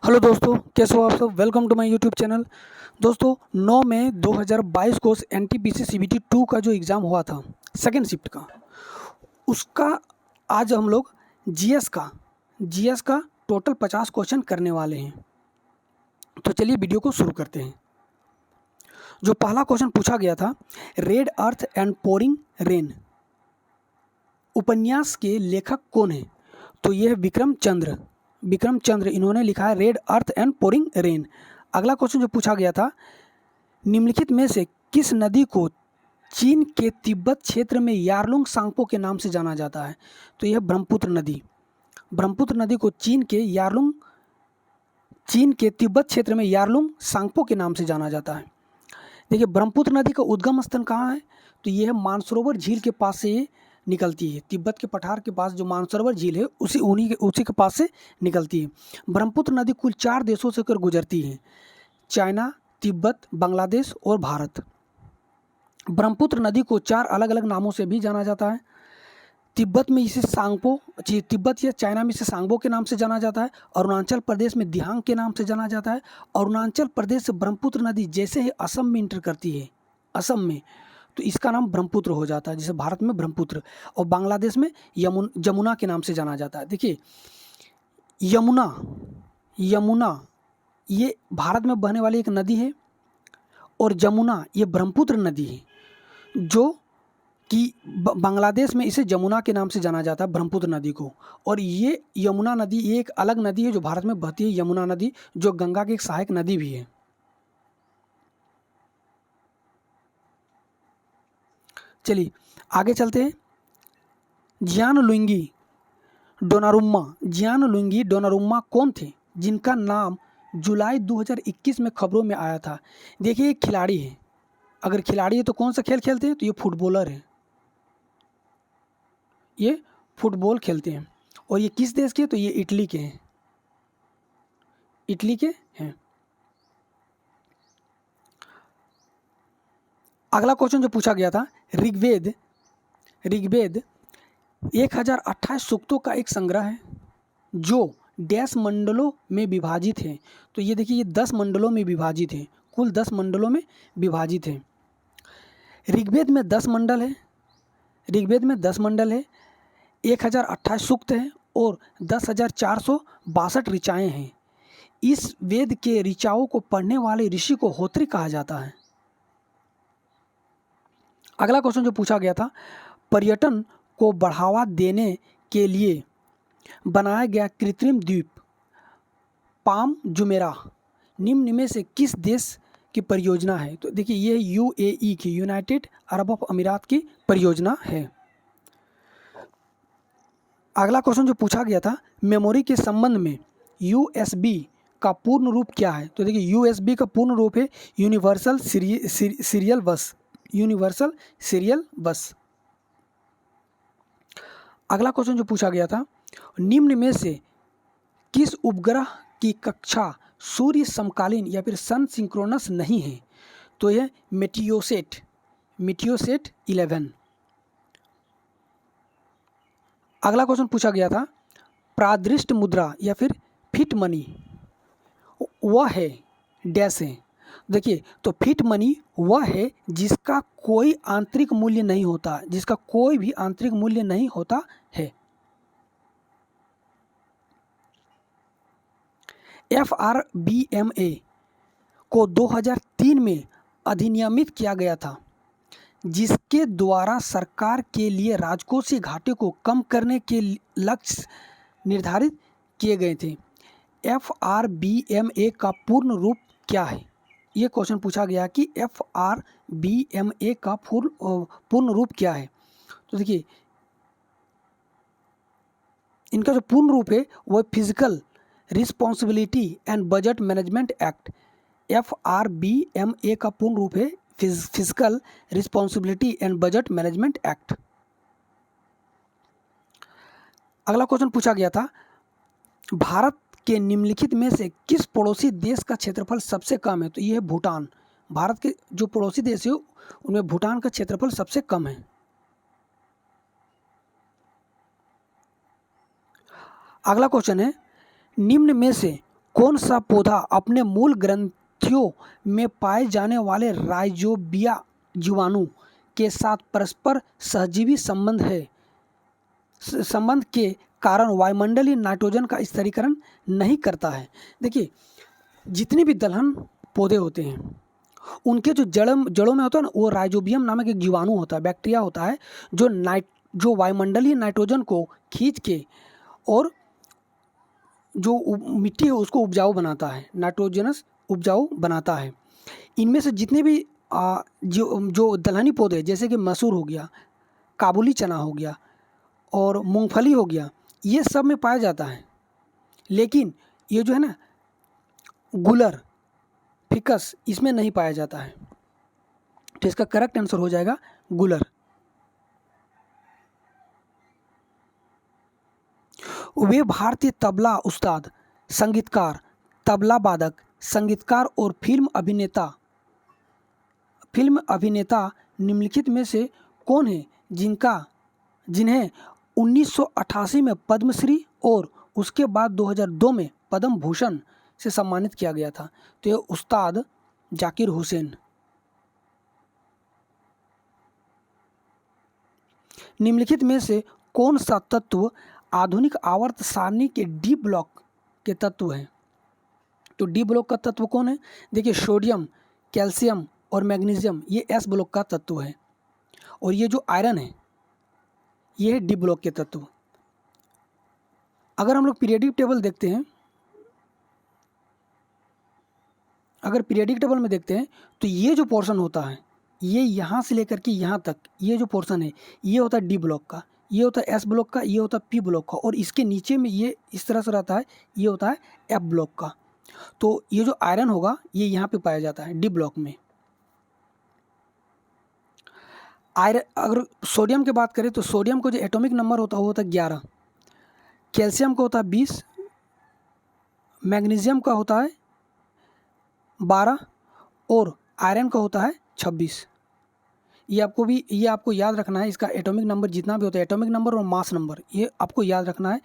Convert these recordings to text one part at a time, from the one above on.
Hello दोस्तों, कैसे हो आप सब। Welcome to my YouTube channel. दोस्तों 9 मई 2022 को एनटीपीसी सीबीटी 2 का जो एग्ज़ाम हुआ था सेकंड शिफ्ट का, उसका आज हम लोग जीएस का टोटल 50 क्वेश्चन करने वाले हैं। तो चलिए वीडियो को शुरू करते हैं। जो पहला क्वेश्चन पूछा गया था, red earth and pouring rain उपन्यास के लेखक कौन है? तो ये है विक्रम चंद्र इन्होंने लिखा है red earth and pouring rain. अगला क्वेश्चन जो पूछा गया था, निम्नलिखित में से किस नदी को चीन के तिब्बत क्षेत्र में यारलुंग सांगपो के नाम से जाना जाता है? तो यह ब्रह्मपुत्र नदी को चीन के तिब्बत क्षेत्र में यारलुंग सांगपो के नाम से जाना जाता है। देखिए, ब्रह्मपुत्र नदी का उद्गम स्थल कहाँ है? तो यह है मानसरोवर झील के पास से ये निकलती है। तिब्बत के पठार के पास जो मानसरोवर झील है उसी के पास से निकलती है। ब्रह्मपुत्र नदी कुल 4 देशों से होकर गुजरती है, चाइना, तिब्बत, बांग्लादेश और भारत। ब्रह्मपुत्र नदी को 4 अलग अलग नामों से भी जाना जाता है। तिब्बत या चाइना में इसे सांगपो के नाम से जाना जाता है। अरुणाचल प्रदेश में दिहांग के नाम से जाना जाता है। अरुणाचल प्रदेश से ब्रह्मपुत्र नदी जैसे ही असम में इंटर करती है, असम में, तो इसका नाम ब्रह्मपुत्र हो जाता है, जैसे भारत में ब्रह्मपुत्र। और बांग्लादेश में यमुना के नाम से जाना जाता है। देखिए, यमुना ये भारत में बहने वाली एक नदी है, और जमुना ये ब्रह्मपुत्र नदी है, जो कि बांग्लादेश में इसे जमुना के नाम से जाना जाता है, ब्रह्मपुत्र नदी को। और ये यमुना नदी ये एक अलग नदी है जो भारत में बहती है, यमुना नदी, जो गंगा की एक सहायक नदी भी है। चलिए आगे चलते हैं। जियानलुंगी डोनारुम्मा कौन थे जिनका नाम जुलाई 2021 में खबरों में आया था? देखिए, एक खिलाड़ी है। अगर खिलाड़ी है तो कौन सा खेल खेलते हैं? तो ये फुटबॉलर है, ये फुटबॉल खेलते हैं। और ये किस देश के? तो ये इटली के हैं, अगला क्वेश्चन जो पूछा गया था, ऋग्वेद 1028 सूक्तों का एक संग्रह है जो डैश मंडलों में विभाजित है। तो ये देखिए, ये 10 मंडलों में विभाजित है, कुल 10 मंडलों में विभाजित है। ऋग्वेद में 10 मंडल है, 1028 सूक्त हैं और 10,462 ऋचाएँ हैं। इस वेद के ऋचाओं को पढ़ने वाले ऋषि को होत्री कहा जाता है। अगला क्वेश्चन जो पूछा गया था, पर्यटन को बढ़ावा देने के लिए बनाया गया कृत्रिम द्वीप पाम जुमेरा निम्न में से किस देश की परियोजना है? तो देखिए, ये यूएई की, यूनाइटेड अरब अमीरात की परियोजना है। अगला क्वेश्चन जो पूछा गया था, मेमोरी के संबंध में यूएसबी का पूर्ण रूप क्या है? तो देखिए, यूएसबी का पूर्ण रूप है यूनिवर्सल सीरियल बस। अगला क्वेश्चन जो पूछा गया था, निम्न में से किस उपग्रह की कक्षा सूर्य समकालीन या फिर सन सिंक्रोनस नहीं है? तो यह मेटियोसेट 11। अगला क्वेश्चन पूछा गया था, प्रादृष्ट मुद्रा या फिर फिट मनी वह है डैश है। देखिए, तो फिट मनी वह है जिसका कोई आंतरिक मूल्य नहीं होता, जिसका कोई भी आंतरिक मूल्य नहीं होता है। FRBMA को 2003 में अधिनियमित किया गया था, जिसके द्वारा सरकार के लिए राजकोषीय घाटे को कम करने के लक्ष्य निर्धारित किए गए थे। FRBMA का पूर्ण रूप क्या है? ये क्वेश्चन पूछा गया कि FRBMA का पूर्ण रूप क्या है? तो देखिए, इनका जो पूर्ण रूप है वह physical responsibility and budget management act. FRBMA का पूर्ण रूप है physical responsibility and budget management act. अगला क्वेश्चन पूछा गया था, भारत के निम्नलिखित में से किस पड़ोसी देश का क्षेत्रफल सबसे कम है? तो ये है भूटान। भारत के जो पड़ोसी देश है उनमें भूटान का क्षेत्रफल सबसे कम है। अगला क्वेश्चन है, निम्न में से कौन सा पौधा अपने मूल ग्रंथियों में पाए जाने वाले राइजोबिया जीवाणु के साथ परस्पर सहजीवी संबंध के कारण वायुमंडलीय नाइट्रोजन का स्थिरीकरण नहीं करता है? देखिए, जितने भी दलहन पौधे होते हैं उनके जो जड़ों में होता है ना, वो राइजोबियम नामक एक जीवाणु होता है, बैक्टीरिया होता है, जो वायुमंडलीय नाइट्रोजन को खींच के और जो मिट्टी है उसको उपजाऊ बनाता है, नाइट्रोजनस उपजाऊ बनाता है। इनमें से जितने भी जो दलहनी पौधे जैसे कि मसूर हो गया, काबुली चना हो गया और मूंगफली हो गया, ये सब में पाया जाता है। लेकिन ये जो है ना गुलर, फिकस, इसमें नहीं पाया जाता है। तो इसका करेक्ट आंसर हो जाएगा गुलर। वे भारतीय तबला उस्ताद, संगीतकार, तबला वादक, संगीतकार और फिल्म अभिनेता निम्नलिखित में से कौन है जिन्हें 1988 में पद्मश्री और उसके बाद 2002 में पद्म भूषण से सम्मानित किया गया था? तो ये उस्ताद जाकिर हुसैन। निम्नलिखित में से कौन सा तत्व आधुनिक आवर्त सारणी के डी ब्लॉक के तत्व है? तो डी ब्लॉक का तत्व कौन है? देखिए, सोडियम, कैल्शियम और मैग्नीशियम ये एस ब्लॉक का तत्व है, और ये जो आयरन है ये है डी ब्लॉक के तत्व। अगर हम लोग पीरियडिक टेबल देखते हैं, अगर पीरियडिक टेबल में देखते हैं तो ये जो पोर्शन होता है, ये यहाँ से लेकर के यहाँ तक ये जो पोर्शन है ये होता है डी ब्लॉक का, ये होता है एस ब्लॉक का, ये होता है पी ब्लॉक का, और इसके नीचे में ये इस तरह से रहता है, ये होता है एफ ब्लॉक का। तो ये जो आयरन होगा ये यहाँ पे पाया जाता है डी ब्लॉक में। आयरन, अगर सोडियम की बात करें तो सोडियम का जो एटॉमिक नंबर होता है वो होता है 11, कैल्शियम का होता है 20, मैग्नीशियम का होता है 12 और आयरन का होता है 26। ये आपको याद रखना है। इसका एटॉमिक नंबर जितना भी होता है, एटॉमिक नंबर और मास नंबर, ये आपको याद रखना है।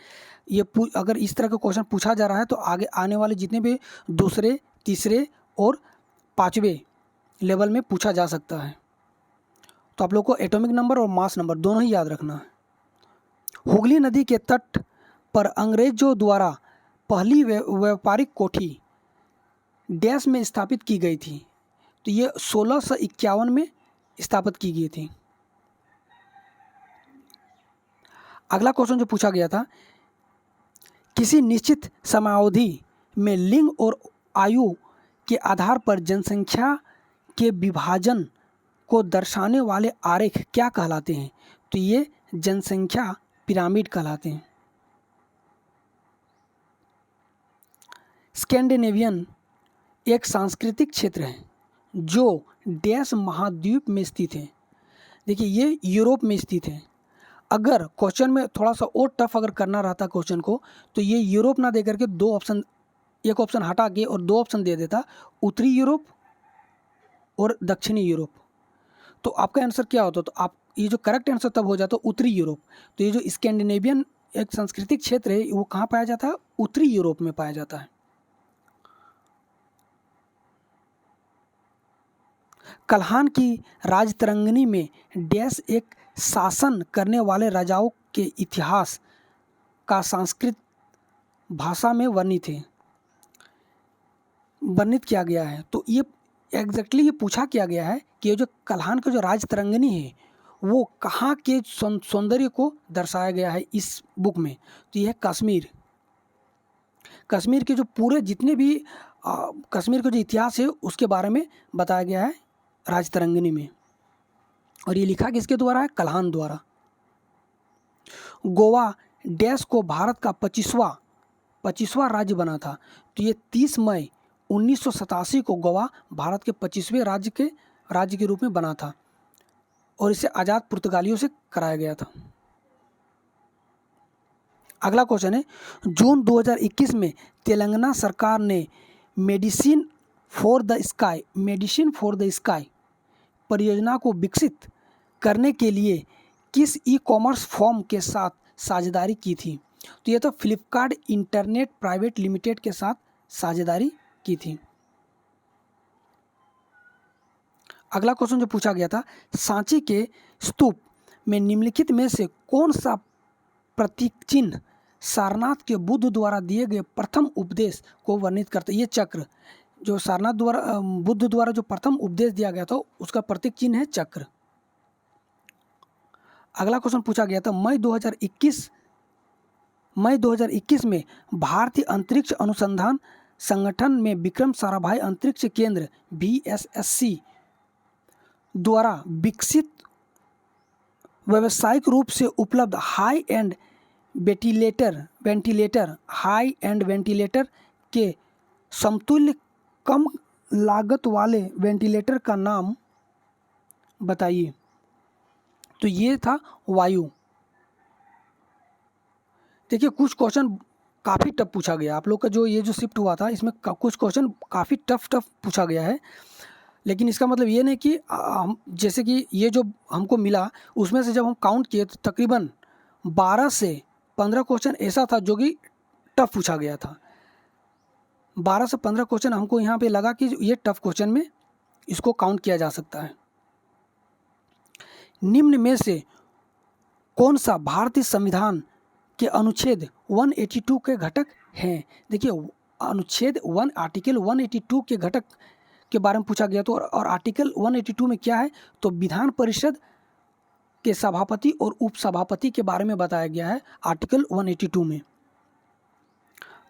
ये अगर इस तरह का क्वेश्चन पूछा जा रहा है तो आगे आने वाले जितने भी दूसरे, तीसरे और पाँचवें लेवल में पूछा जा सकता है। तो आप लोग को एटॉमिक नंबर और मास नंबर दोनों ही याद रखना है। हुगली नदी के तट पर अंग्रेजों द्वारा पहली व्यापारिक कोठी डैश में स्थापित की गई थी? तो ये 1651 में स्थापित की गई थी। अगला क्वेश्चन जो पूछा गया था, किसी निश्चित समयावधि में लिंग और आयु के आधार पर जनसंख्या के विभाजन को दर्शाने वाले आरेख क्या कहलाते हैं? तो ये जनसंख्या पिरामिड कहलाते हैं। स्कैंडिनेवियन एक सांस्कृतिक क्षेत्र है जो डैश महाद्वीप में स्थित है। देखिए, ये यूरोप में स्थित है। अगर क्वेश्चन में थोड़ा सा और टफ अगर करना रहता क्वेश्चन को, तो ये यूरोप ना दे करके एक ऑप्शन हटा के और 2 ऑप्शन दे देता, उत्तरी यूरोप और दक्षिणी यूरोप। तो आपका आंसर क्या होता? तो आप ये जो करेक्ट आंसर तब हो जाता उत्तरी यूरोप। तो ये जो स्कैंडिनेवियन एक सांस्कृतिक क्षेत्र है वो कहाँ पाया जाता है? उत्तरी यूरोप में पाया जाता है। कल्हान की राजतरंगिणी में डैश एक शासन करने वाले राजाओं के इतिहास का संस्कृत भाषा में वर्णित किया गया है। तो ये एग्जैक्टली ये पूछा किया गया है कि ये जो कल्हान का जो राजतरंगिणी है वो कहाँ के सौंदर्य को दर्शाया गया है इस बुक में? तो ये है कश्मीर के जो पूरे जितने भी कश्मीर का जो इतिहास है उसके बारे में बताया गया है राजतरंगिणी में। और ये लिखा किसके द्वारा है? कल्हान द्वारा। गोवा डैश को भारत का 25वां राज्य बना था। तो ये 30 मई 1987 को गोवा भारत के 25वें राज्य के रूप में बना था और इसे आज़ाद पुर्तगालियों से कराया गया था। अगला क्वेश्चन है, जून 2021 में तेलंगाना सरकार ने मेडिसिन फॉर द स्काई परियोजना को विकसित करने के लिए किस ई-कॉमर्स फर्म के साथ साझेदारी की थी? तो ये तो फ्लिपकार्ट इंटरनेट प्राइवेट लिमिटेड के साथ साझेदारी की थी। अगला क्वेश्चन जो पूछा गया था, सांची के स्तूप में निम्नलिखित में से कौन सा प्रतीक चिन्ह सारनाथ के बुद्ध द्वारा दिए गए प्रथम उपदेश को वर्णित करता है? ये चक्र जो सारनाथ द्वारा बुद्ध द्वारा जो प्रथम उपदेश दिया गया था उसका प्रतीक चिन्ह है चक्र। अगला क्वेश्चन पूछा गया था, मई 2021 में भारतीय अंतरिक्ष अनुसंधान संगठन में विक्रम साराभाई अंतरिक्ष केंद्र VSSC द्वारा विकसित व्यावसायिक रूप से उपलब्ध हाई एंड वेंटिलेटर के समतुल्य कम लागत वाले वेंटिलेटर का नाम बताइए। तो ये था वायु। देखिए कुछ क्वेश्चन काफ़ी टफ पूछा गया, आप लोग का जो ये जो शिफ्ट हुआ था इसमें कुछ क्वेश्चन काफ़ी टफ पूछा गया है, लेकिन इसका मतलब ये नहीं कि हम जैसे कि ये जो हमको मिला उसमें से जब हम काउंट किए तो तकरीबन 12 से 15 क्वेश्चन ऐसा था जो कि टफ पूछा गया था। 12 से 15 क्वेश्चन हमको यहाँ पे लगा कि ये टफ क्वेश्चन में इसको काउंट किया जा सकता है। निम्न में से कौन सा भारतीय संविधान के अनुच्छेद 182 के घटक हैं? देखिए अनुच्छेद आर्टिकल 182 के घटक के बारे में पूछा गया तो, और आर्टिकल 182 में क्या है तो विधान परिषद के सभापति और उपसभापति के बारे में बताया गया है आर्टिकल 182 में।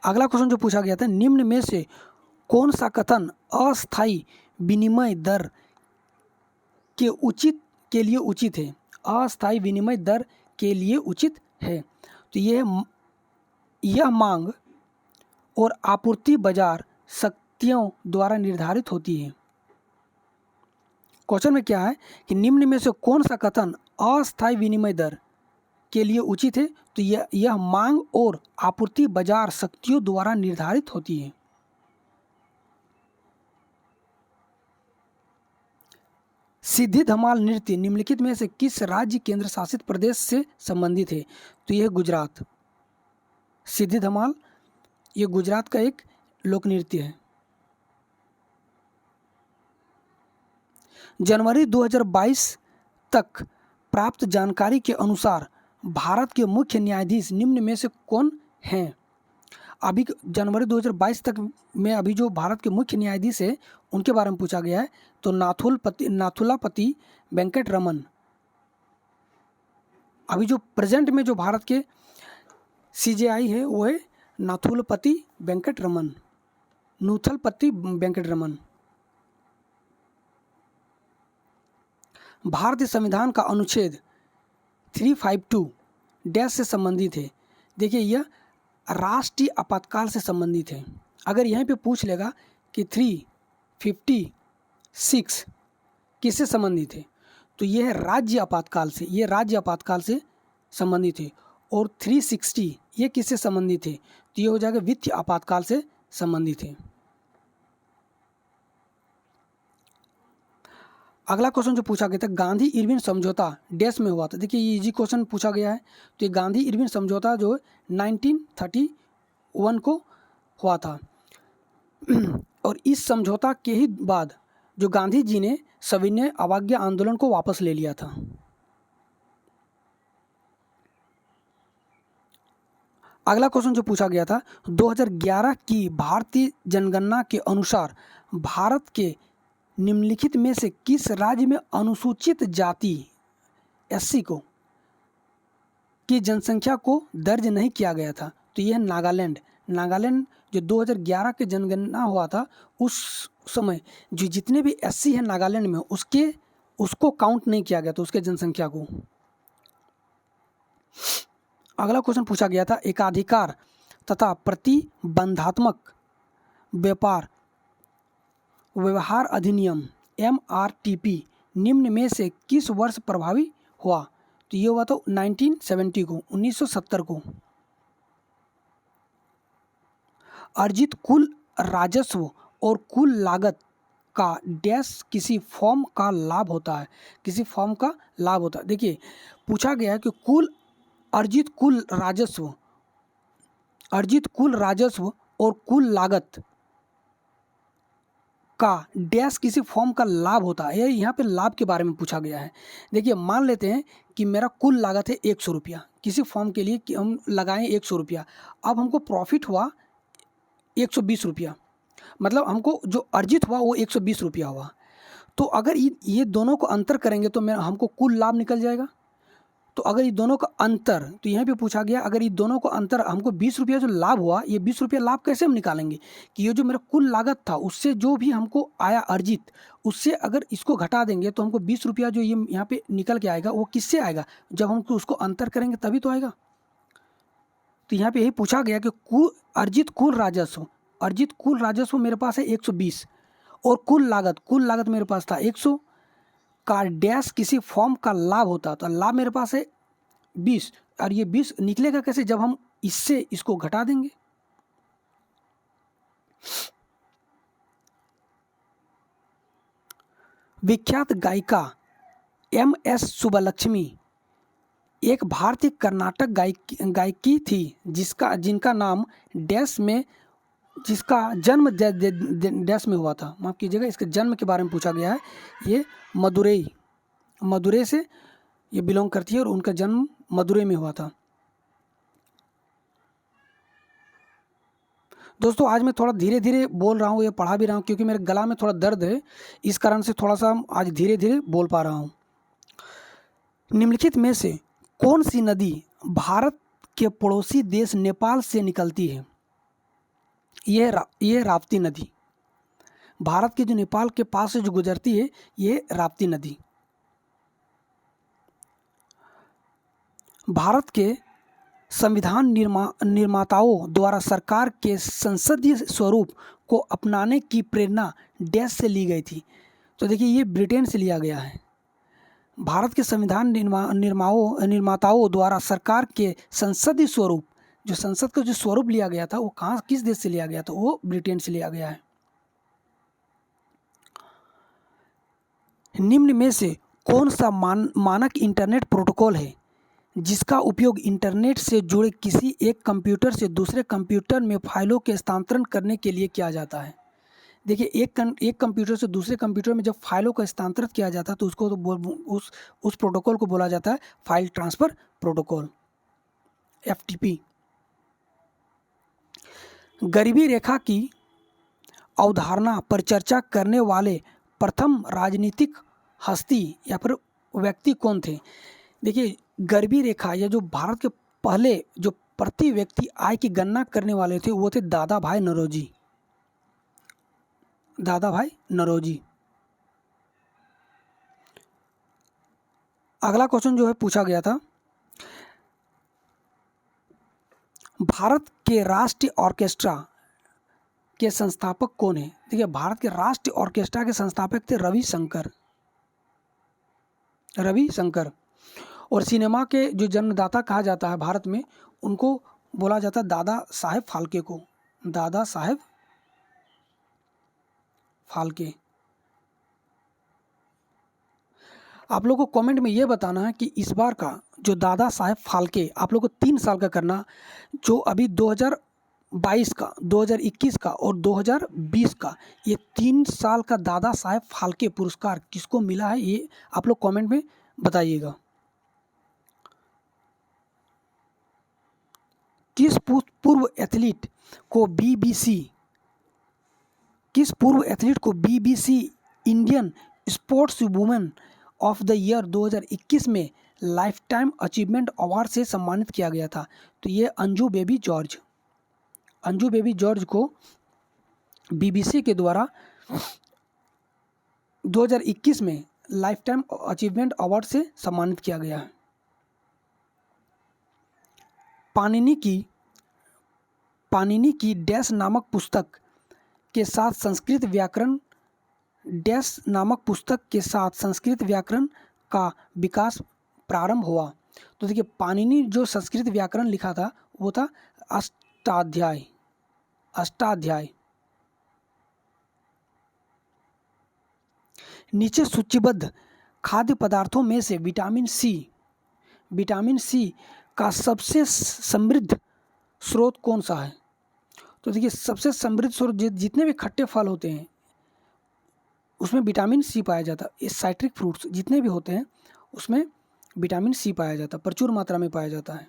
अगला क्वेश्चन जो पूछा गया था, निम्न में से कौन सा कथन अस्थायी विनिमय दर के लिए उचित है? अस्थायी विनिमय दर के लिए उचित है तो यह मांग और आपूर्ति बाजार शक्तियों द्वारा निर्धारित होती है। क्वेश्चन में क्या है कि निम्न में से कौन सा कथन अस्थायी विनिमय दर के लिए उचित है तो यह मांग और आपूर्ति बाजार शक्तियों द्वारा निर्धारित होती है। सिद्धि धमाल नृत्य निम्नलिखित में से किस राज्य केंद्र शासित प्रदेश से संबंधित है? तो यह गुजरात। सिद्धि धमाल ये गुजरात का एक लोक नृत्य है। जनवरी 2022 तक प्राप्त जानकारी के अनुसार भारत के मुख्य न्यायाधीश निम्न में से कौन हैं? अभी जनवरी 2022 तक में अभी जो भारत के मुख्य न्यायाधीश है उनके बारे में पूछा गया है तो नाथुलापति वेंकट रमन। अभी जो प्रेजेंट में जो भारत के CJI है वो है नाथुलपति वेंकट रमन। भारतीय संविधान का अनुच्छेद 352 से संबंधित है। देखिए यह राष्ट्रीय आपातकाल से संबंधित है। अगर यहीं पे पूछ लेगा कि 356 किससे संबंधित है तो यह है राज्य आपातकाल से, ये राज्य आपातकाल से संबंधित है। और 360 ये किससे संबंधित है तो ये हो जाएगा वित्तीय आपातकाल से संबंधित है। अगला क्वेश्चन जो पूछा गया था, गांधी इरविन समझौता डैश में हुआ था। देखिए ये इजी क्वेश्चन पूछा गया है तो ये गांधी इरविन समझौता जो 1931 को हुआ था और इस समझौता के ही बाद जो गांधी जी ने सविनय अवज्ञा आंदोलन को वापस ले लिया था। अगला क्वेश्चन जो पूछा गया था, 2011 की भारतीय जनगणना के अनुसार भारत के निम्नलिखित में से किस राज्य में अनुसूचित जाति SC की जनसंख्या को दर्ज नहीं किया गया था तो यह नागालैंड। जो 2011 के जनगणना हुआ था उस समय जो जितने भी SC हैं नागालैंड में उसको काउंट नहीं किया गया था, उसके जनसंख्या को। अगला क्वेश्चन पूछा गया था, एकाधिकार तथा प्रतिबंधात्मक व्यवहार अधिनियम MRTP निम्न में से किस वर्ष प्रभावी हुआ तो ये हुआ था 1970 को। अर्जित कुल राजस्व और कुल लागत का डैश किसी फॉर्म का लाभ होता है। देखिए पूछा गया है कि अर्जित कुल राजस्व और कुल लागत का डैश किसी फॉर्म का लाभ होता है। यहाँ पे लाभ के बारे में पूछा गया है। देखिए मान लेते हैं कि मेरा कुल लागत है 100 रुपया, किसी फॉर्म के लिए कि हम लगाएं 100 रुपया, अब हमको प्रॉफिट हुआ 120 रुपया, मतलब हमको जो अर्जित हुआ वो 120 रुपया हुआ। तो अगर ये दोनों को अंतर करेंगे तो मेरा हमको कुल लाभ निकल जाएगा। तो अगर ये दोनों का अंतर, तो यहाँ पे पूछा गया अगर ये दोनों का अंतर हमको 20 रुपया जो लाभ हुआ, ये 20 रुपया लाभ कैसे हम निकालेंगे कि ये जो मेरा कुल लागत था उससे जो भी हमको आया अर्जित, उससे अगर इसको घटा देंगे तो हमको 20 रुपया जो ये यहाँ पे निकल के आएगा वो किससे आएगा, जब हम उसको अंतर करेंगे तभी तो आएगा। तो यहाँ पे यही पूछा गया कि अर्जित कुल राजस्व मेरे पास है 120 और कुल लागत मेरे पास था 100 का डैश किसी फॉर्म का लाभ होता, तो लाभ मेरे पास है 20 और ये 20 निकलेगा कैसे, जब हम इससे इसको घटा देंगे। विख्यात गायिका MS सुब्बलक्ष्मी एक भारतीय कर्नाटक गायकी थी जिनका नाम डैश में, जिसका जन्म डैश में हुआ था, माफ़ कीजिएगा, इसके जन्म के बारे में पूछा गया है। ये मदुरई से ये बिलोंग करती है और उनका जन्म मदुरई में हुआ था। दोस्तों आज मैं थोड़ा धीरे धीरे बोल रहा हूँ, ये पढ़ा भी रहा हूँ क्योंकि मेरे गला में थोड़ा दर्द है, इस कारण से थोड़ा सा आज धीरे धीरे बोल पा रहा हूँ। निम्नलिखित में से कौन सी नदी भारत के पड़ोसी देश नेपाल से निकलती है? यह राप्ती नदी, भारत के जो नेपाल के पास से जो गुजरती है, ये राप्ती नदी। भारत के संविधान निर्माताओं द्वारा सरकार के संसदीय स्वरूप को अपनाने की प्रेरणा डैश से ली गई थी। तो देखिए ये ब्रिटेन से लिया गया है। भारत के संविधान निर्माताओं द्वारा सरकार के संसदीय स्वरूप, जो संसद का जो स्वरूप लिया गया था वो कहाँ, किस देश से लिया गया था? वो ब्रिटेन से लिया गया है। निम्न में से कौन सा मानक इंटरनेट प्रोटोकॉल है जिसका उपयोग इंटरनेट से जुड़े किसी एक कंप्यूटर से दूसरे कंप्यूटर में फाइलों के स्थानांतरण करने के लिए किया जाता है? देखिए एक कंप्यूटर से दूसरे कंप्यूटर में जब फाइलों का स्थानांतरित किया जाता है तो उसको तो उस प्रोटोकॉल को बोला जाता है फाइल ट्रांसफ़र प्रोटोकॉल, FTP। गरीबी रेखा की अवधारणा पर चर्चा करने वाले प्रथम राजनीतिक हस्ती या फिर व्यक्ति कौन थे? देखिए गरीबी रेखा या जो भारत के पहले जो प्रति व्यक्ति आय की गणना करने वाले थे वो थे दादा भाई नौरोजी। अगला क्वेश्चन जो है पूछा गया था, भारत के राष्ट्रीय ऑर्केस्ट्रा के संस्थापक कौन है? देखिए भारत के राष्ट्रीय ऑर्केस्ट्रा के संस्थापक थे रवि शंकर। और सिनेमा के जो जन्मदाता कहा जाता है भारत में, उनको बोला जाता है दादा साहेब फाल्के। आप लोगों को कमेंट में ये बताना है कि इस बार का जो दादा साहेब फाल्के, आप लोगों को 3 साल का करना, जो अभी 2022 का, 2021 का और 2020 का, ये 3 साल का दादा साहेब फाल्के पुरस्कार किसको मिला है, ये आप लोग कमेंट में बताइएगा। किस पूर्व एथलीट को BBC Indian sports women of the year 2021 में लाइफ टाइम अचीवमेंट अवार्ड से सम्मानित किया गया था? तो ये अंजू बेबी जॉर्ज को BBC के द्वारा 2021 में लाइफ टाइम अचीवमेंट अवार्ड से सम्मानित किया गया है। पाणिनि की डैश नामक पुस्तक के साथ संस्कृत व्याकरण का विकास प्रारंभ हुआ? तो देखिए पाणिनि जो संस्कृत व्याकरण लिखा था वो था अष्टाध्याय। नीचे सूचीबद्ध खाद्य पदार्थों में से विटामिन सी का सबसे समृद्ध स्रोत कौन सा है? तो देखिए सबसे समृद्ध स्रोत जितने भी खट्टे फल होते हैं उसमें विटामिन सी पाया जाता है। ये साइट्रिक फ्रूट्स जितने भी होते हैं उसमें विटामिन सी पाया जाता है, प्रचुर मात्रा में पाया जाता है।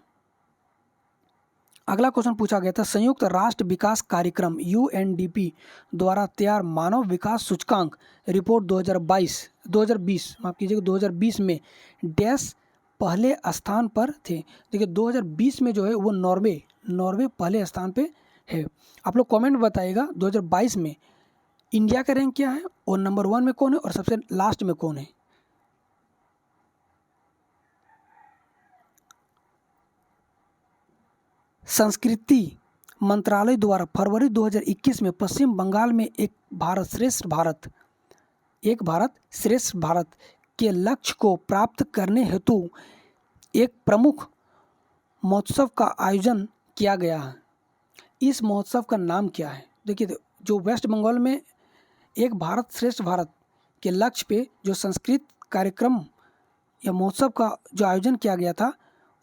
अगला क्वेश्चन पूछा गया था, संयुक्त राष्ट्र विकास कार्यक्रम यूएनडीपी द्वारा तैयार मानव विकास सूचकांक रिपोर्ट 2020 माफ कीजिएगा 2020 में डैश पहले स्थान पर थे। देखिए 2020 में जो है वो नॉर्वे पहले स्थान पे है। आप लोग कमेंट में बताइएगा 2022 में इंडिया का रैंक क्या है और नंबर 1 में कौन है और सबसे लास्ट में कौन है। संस्कृति मंत्रालय द्वारा फरवरी 2021 में पश्चिम बंगाल में एक भारत श्रेष्ठ भारत के लक्ष्य को प्राप्त करने हेतु एक प्रमुख महोत्सव का आयोजन किया गया है। इस महोत्सव का नाम क्या है। देखिए जो वेस्ट बंगाल में एक भारत श्रेष्ठ भारत के लक्ष्य पे जो संस्कृत कार्यक्रम या महोत्सव का जो आयोजन किया गया था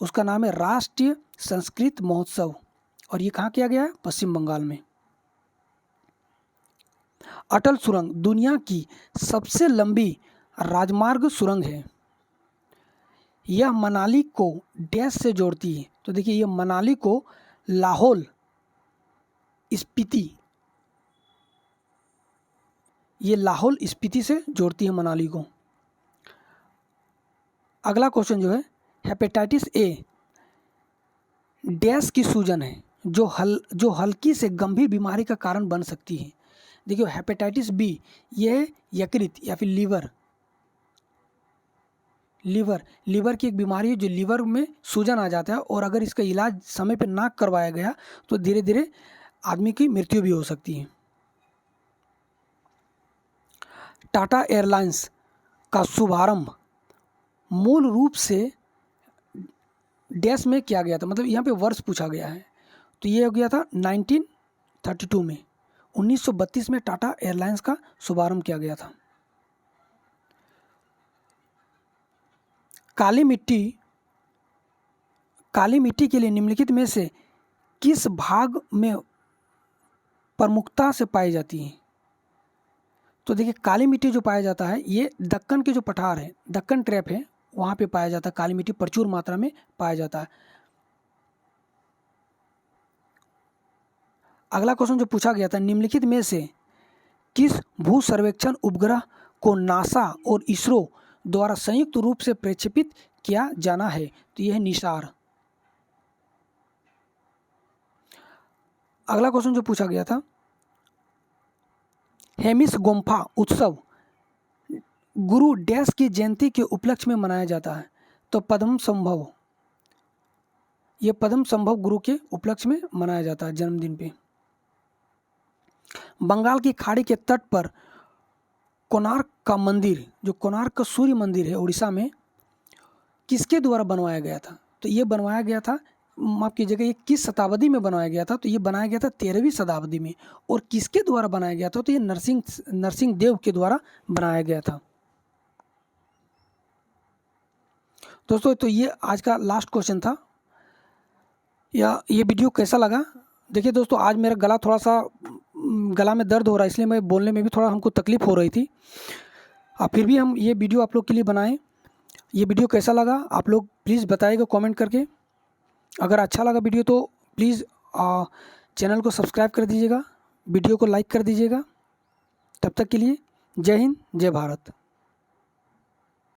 उसका नाम है राष्ट्रीय संस्कृत महोत्सव, और ये कहाँ किया गया है, पश्चिम बंगाल में। अटल सुरंग दुनिया की सबसे लंबी राजमार्ग सुरंग है। यह मनाली को डैश से जोड़ती है। तो देखिए यह मनाली को लाहौल स्पीति, ये लाहौल स्पीति से जोड़ती है मनाली को। अगला क्वेश्चन जो है, हेपेटाइटिस ए डैश की सूजन है जो हल्की से गंभीर बीमारी का कारण बन सकती है। देखिए हेपेटाइटिस बी ये यकृत या फिर लीवर की एक बीमारी है जो लीवर में सूजन आ जाता है, और अगर इसका इलाज समय पर ना करवाया गया तो धीरे धीरे आदमी की मृत्यु भी हो सकती है। टाटा एयरलाइंस का शुभारंभ मूल रूप से डैश में किया गया था, मतलब यहाँ पे वर्ष पूछा गया है, तो ये हो गया था 1932 में। 1932 में टाटा एयरलाइंस का शुभारंभ किया गया था। काली मिट्टी के लिए निम्नलिखित में से किस भाग में प्रमुखता से पाई जाती है। तो देखिए काली मिट्टी जो पाया जाता है ये दक्कन के जो पठार है, दक्कन ट्रैप है, वहाँ पे पाया जाता है। काली मिट्टी प्रचुर मात्रा में पाया जाता है। अगला क्वेश्चन जो पूछा गया था, निम्नलिखित में से किस भू सर्वेक्षण उपग्रह को नासा और इसरो द्वारा संयुक्त रूप से प्रक्षेपित किया जाना है। तो यह है निसार। अगला क्वेश्चन जो पूछा गया था, हेमिस गोम्फा उत्सव गुरु डैश की जयंती के उपलक्ष्य में मनाया जाता है। तो पद्म संभव, ये पद्म संभव गुरु के उपलक्ष्य में मनाया जाता है जन्मदिन पे। बंगाल की खाड़ी के तट पर कोणार्क का मंदिर, जो कोणार्क का सूर्य मंदिर है उड़ीसा में, किसके द्वारा बनवाया गया था। तो ये बनवाया गया था, माफ कीजिएगा, ये किस शताब्दी में बनाया गया था। तो ये बनाया गया था 13वीं शताब्दी में। और किसके द्वारा बनाया गया था, तो ये नरसिंह देव के द्वारा बनाया गया था। दोस्तों तो ये आज का लास्ट क्वेश्चन था। या ये वीडियो कैसा लगा। देखिए दोस्तों आज मेरा गला में दर्द हो रहा है, इसलिए मैं बोलने में भी थोड़ा हमको तकलीफ हो रही थी। फिर भी हम ये वीडियो आप लोग के लिए बनाएं। ये वीडियो कैसा लगा आप लोग प्लीज़ बताइएगा कमेंट करके। अगर अच्छा लगा वीडियो तो प्लीज़ चैनल को सब्सक्राइब कर दीजिएगा, वीडियो को लाइक कर दीजिएगा। तब तक के लिए जय हिंद, जय भारत।